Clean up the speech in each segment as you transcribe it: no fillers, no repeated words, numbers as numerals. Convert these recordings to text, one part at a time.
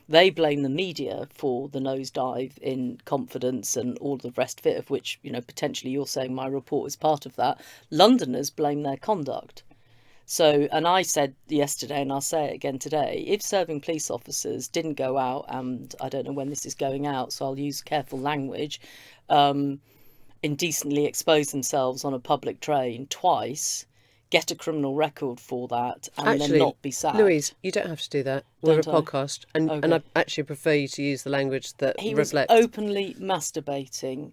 They blame the media for the nosedive in confidence and all the rest of it, of which, potentially you're saying my report is part of that. Londoners blame their conduct. So, and I said yesterday, and I'll say it again today, if serving police officers didn't go out, and I don't know when this is going out, so I'll use careful language, indecently expose themselves on a public train twice, get a criminal record for that, and then not be sacked. Louise, you don't have to do that. We're a podcast, and I actually prefer you to use the language that reflects. He was openly masturbating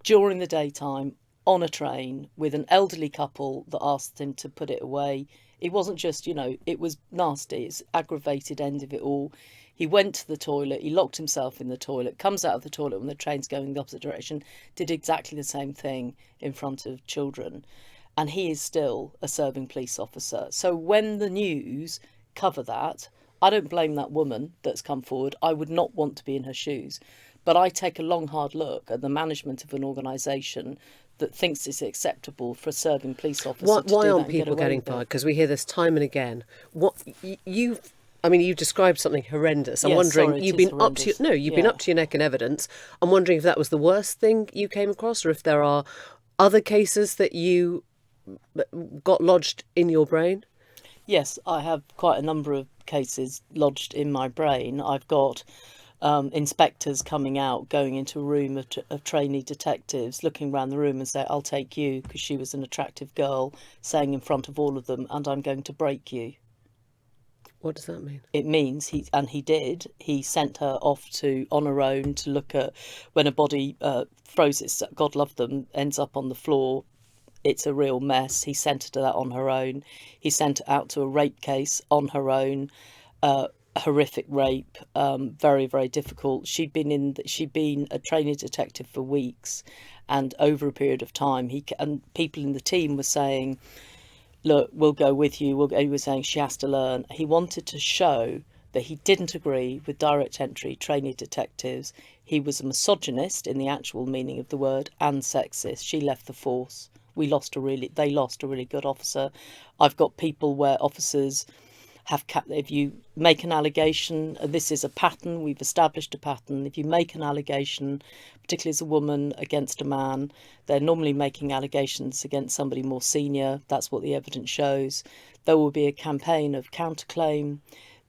during the daytime on a train with an elderly couple that asked him to put it away. It wasn't just, it was nasty. It's aggravated end of it all. He went to the toilet, he locked himself in the toilet, comes out of the toilet when the train's going the opposite direction, did exactly the same thing in front of children. And he is still a serving police officer. So when the news cover that, I don't blame that woman that's come forward. I would not want to be in her shoes. But I take a long, hard look at the management of an organisation that thinks it's acceptable for a serving police officer to do why that aren't people getting fired? Because we hear this time and again. You described something horrendous. I'm wondering, you've been up to your neck in evidence. I'm wondering if that was the worst thing you came across, or if there are other cases that you got lodged in your brain. Yes, I have quite a number of cases lodged in my brain. I've got inspectors coming out, going into a room of trainee detectives, looking around the room and say, "I'll take you," because she was an attractive girl, saying in front of all of them, "And I'm going to break you." What does that mean? It means he sent her off on her own to look at when a body throws its, God love them, ends up on the floor. It's a real mess. He sent her to that on her own. He sent her out to a rape case on her own. Horrific rape, very, very difficult. She'd been a trainee detective for weeks, and over a period of time, and people in the team were saying, "Look, we'll go with you." He was saying she has to learn. He wanted to show that he didn't agree with direct entry trainee detectives. He was a misogynist in the actual meaning of the word, and sexist. She left the force. They lost a really good officer. I've got people where officers if you make an allegation, this is a pattern, we've established a pattern. If you make an allegation, particularly as a woman, against a man, they're normally making allegations against somebody more senior. That's what the evidence shows. There will be a campaign of counterclaim.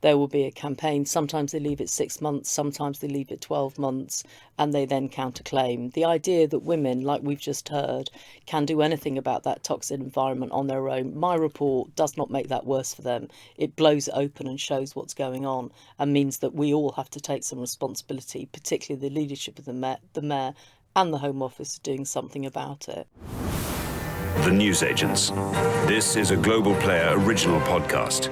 There will be a campaign. Sometimes they leave it 6 months, sometimes they leave it 12 months, and they then counterclaim. The idea that women, like we've just heard, can do anything about that toxic environment on their own, my report does not make that worse for them. It blows it open and shows what's going on, and means that we all have to take some responsibility, particularly the leadership of the Mayor and the Home Office, doing something about it. The Newsagents. This is a Global Player original podcast.